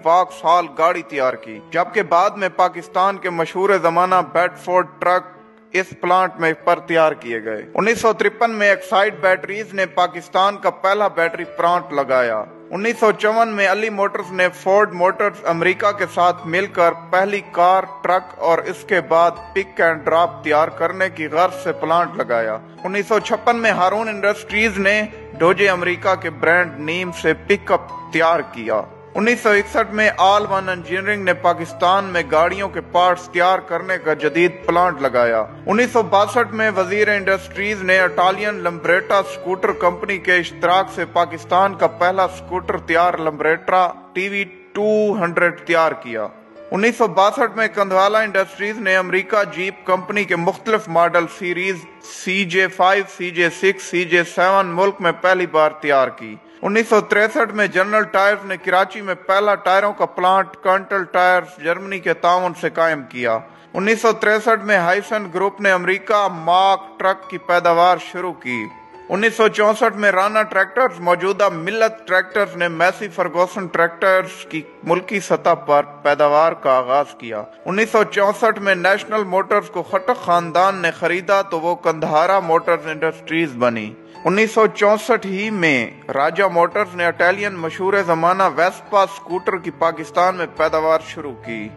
واکسال گاڑی تیار کی، جبکہ بعد میں پاکستان کے مشہور زمانہ بیڈفورڈ ٹرک اس پلانٹ میں پر تیار کیے گئے۔ 1953 میں ایکسائڈ بیٹریز نے پاکستان کا پہلا بیٹری پلانٹ لگایا۔ 1954 میں علی موٹرز نے فورڈ موٹرز امریکہ کے ساتھ مل کر پہلی کار، ٹرک اور اس کے بعد پک اینڈ ڈراپ تیار کرنے کی غرض سے پلانٹ لگایا۔ 1956 میں ہارون انڈسٹریز نے ڈوجے امریکہ کے برانڈ نیم سے پک اپ تیار کیا۔ 1961 میں آل ون انجینئرنگ نے پاکستان میں گاڑیوں کے پارٹس تیار کرنے کا جدید پلانٹ لگایا۔ 1962 میں وزیر انڈسٹریز نے اٹالین لمبریٹا سکوٹر کمپنی کے اشتراک سے پاکستان کا پہلا سکوٹر تیار لمبریٹا TV200 تیار کیا۔ 1962 میں کندھوالا انڈسٹریز نے امریکہ جیپ کمپنی کے مختلف model series CJ5، CJ6، CJ7 ملک میں پہلی بار تیار کی۔ 1963 میں جنرل ٹائرز نے کراچی میں پہلا ٹائروں کا پلانٹ کانٹل ٹائرز جرمنی کے تعاون سے قائم کیا۔ 1963 میں ہائسن گروپ نے امریکہ مارک ٹرک کی پیداوار شروع کی۔ 1964 میں رانا ٹریکٹرز موجودہ ملت ٹریکٹرز نے میسی فرگوسن ٹریکٹرز کی ملکی سطح پر پیداوار کا آغاز کیا۔ 1964 میں نیشنل موٹرز کو خٹک خاندان نے خریدا تو وہ کندھارا موٹرز انڈسٹریز بنی۔ 1964 ہی میں راجہ موٹرز نے اٹالین مشہور زمانہ ویسپا سکوٹر کی پاکستان میں پیداوار شروع کی۔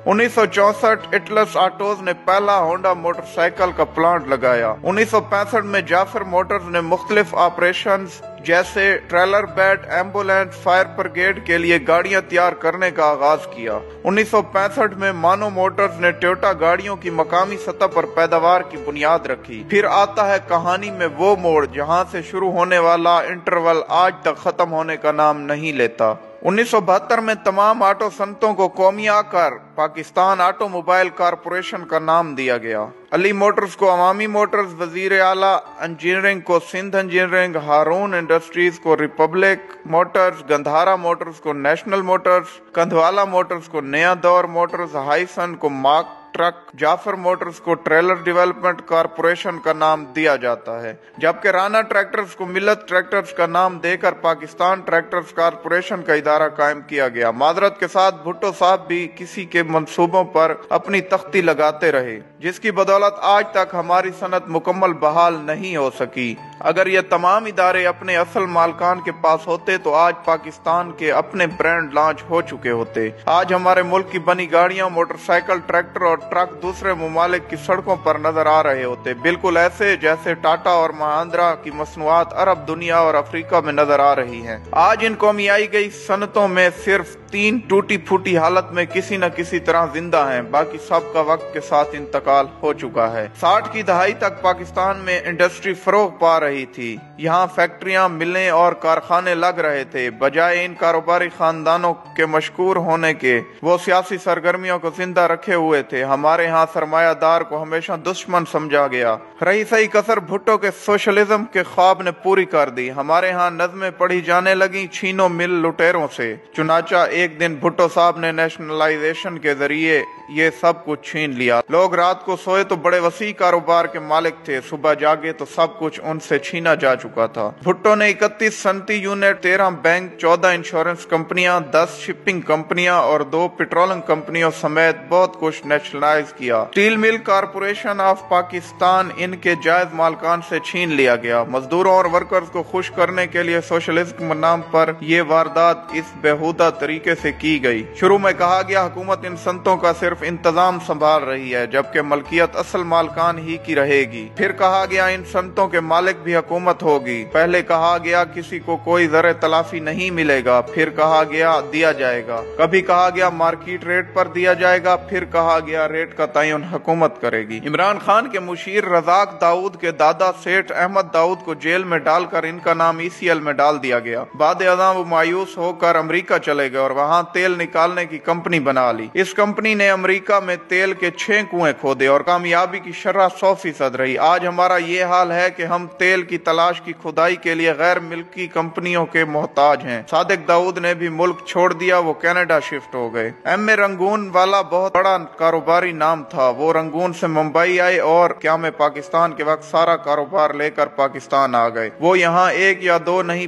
1964 اٹلس آٹوز نے پہلا ہونڈا موٹر سائیکل کا پلانٹ لگایا۔ 1965 میں جعفر موٹرز نے مختلف آپریشنز جیسے trailer bed, ambulance, fire brigade کے لیے گاڑیاں تیار کرنے کا آغاز کیا۔ 1965 میں مانو موٹرز نے ٹویوٹا گاڑیوں کی مقامی سطح پر پیداوار کی بنیاد رکھی۔ پھر آتا ہے کہانی میں وہ موڑ جہاں سے شروع ہونے والا انٹرول آج تک ختم ہونے کا نام نہیں لیتا۔ 1972 میں تمام آٹو صنعتوں کو قومیہ کر پاکستان آٹو موبائل کارپوریشن کا نام دیا گیا۔ علی موٹرز کو عوامی موٹرز، وزیر اعلیٰ انجینئرنگ کو سندھ انجینئرنگ، ہارون انڈسٹریز کو ریپبلک موٹرز، گندھارا موٹرز کو نیشنل موٹرز، کندھوالا موٹرز کو نیا دور موٹرز، ہائسن کو مارک ٹرک، جعفر موٹرز کو ٹریلر ڈیولپمنٹ کارپوریشن کا نام دیا جاتا ہے، جبکہ رانا ٹریکٹرز کو ملت ٹریکٹرز کا نام دے کر پاکستان ٹریکٹرز کارپوریشن کا ادارہ قائم کیا گیا۔ معذرت کے ساتھ بھٹو صاحب بھی کسی کے منصوبوں پر اپنی تختی لگاتے رہے، جس کی بدولت آج تک ہماری صنعت مکمل بحال نہیں ہو سکی۔ اگر یہ تمام ادارے اپنے اصل مالکان کے پاس ہوتے تو آج پاکستان کے اپنے برانڈ لانچ ہو چکے ہوتے۔ آج ہمارے ملک کی بنی گاڑیاں، موٹر سائیکل، ٹریکٹر اور ٹرک دوسرے ممالک کی سڑکوں پر نظر آ رہے ہوتے، بالکل ایسے جیسے ٹاٹا اور مہندرا کی مصنوعات عرب، دنیا اور افریقہ میں نظر آ رہی ہیں۔ آج ان قومیائی گئی صنعتوں میں صرف 3 ٹوٹی پھوٹی حالت میں کسی نہ کسی طرح زندہ ہیں، باقی سب کا وقت کے ساتھ انتقال ہو چکا ہے۔ 60 کی دہائی تک پاکستان میں انڈسٹری فروغ پا رہی تھی، یہاں فیکٹریاں، ملیں اور کارخانے لگ رہے تھے۔ بجائے ان کاروباری خاندانوں کے مشکور ہونے کے، وہ سیاسی سرگرمیوں کو زندہ رکھے ہوئے تھے۔ ہمارے ہاں سرمایہ دار کو ہمیشہ دشمن سمجھا گیا۔ رہی صحیح کسر بھٹو کے سوشلزم کے خواب نے پوری کر دی۔ ہمارے ہاں نظمیں پڑھی جانے لگیں چھینو مل لٹیروں سے۔ چنانچہ ایک دن بھٹو صاحب نے نیشنلائزیشن کے ذریعے یہ سب کچھ چھین لیا۔ لوگ رات کو سوئے تو بڑے وسیع کاروبار کے مالک تھے، صبح جاگے تو سب کچھ ان سے چھینا جا چکا تھا۔ بھٹو نے 31 صنعتی یونٹ، 13 بینک، 14 انشورنس کمپنیاں، 10 شپنگ کمپنیاں اور 2 پیٹرولنگ کمپنیوں سمیت بہت کچھ نیشنلائز کیا۔ اسٹیل مل کارپوریشن آف پاکستان ان کے جائز مالکان سے چھین لیا گیا۔ مزدوروں اور ورکرز کو خوش کرنے کے لیے سوشلزم کے نام پر یہ واردات اس بےہودہ طریقے سے کی گئی۔ شروع میں کہا گیا حکومت ان صنعتوں کا صرف انتظام سنبھال رہی ہے، جبکہ ملکیت اصل مالکان ہی کی رہے گی۔ پھر کہا گیا ان صنعتوں کے مالک بھی حکومت ہوگی۔ پہلے کہا گیا کسی کو کوئی ذرہ تلافی نہیں ملے گا، پھر کہا گیا دیا جائے گا، کبھی کہا گیا مارکیٹ ریٹ پر دیا جائے گا، پھر کہا گیا ریٹ کا تعین حکومت کرے گی۔ عمران خان کے مشیر رزاق داؤد کے دادا سیٹھ احمد داؤد کو جیل میں ڈال کر ان کا نام ECL میں ڈال دیا گیا۔ بعد ازاں وہ مایوس ہو کر امریکہ چلے گئے اور وہاں تیل نکالنے کی کمپنی بنا لی۔ اس کمپنی نے امریکہ میں تیل کے 6 کنویں کھودے اور کامیابی کی شرح 100% رہی۔ آج ہمارا یہ حال ہے کہ ہم تیل کی تلاش کی کھدائی کے لیے غیر ملکی کمپنیوں کے محتاج ہیں۔ صادق داؤد نے بھی ملک چھوڑ دیا، وہ کینیڈا شفٹ ہو گئے۔ ایم اے رنگون والا بہت بڑا کاروباری نام تھا، وہ رنگون سے ممبئی آئے اور قیام پاکستان کے وقت سارا کاروبار لے کر پاکستان آ گئے۔ وہ یہاں 1 یا 2 نہیں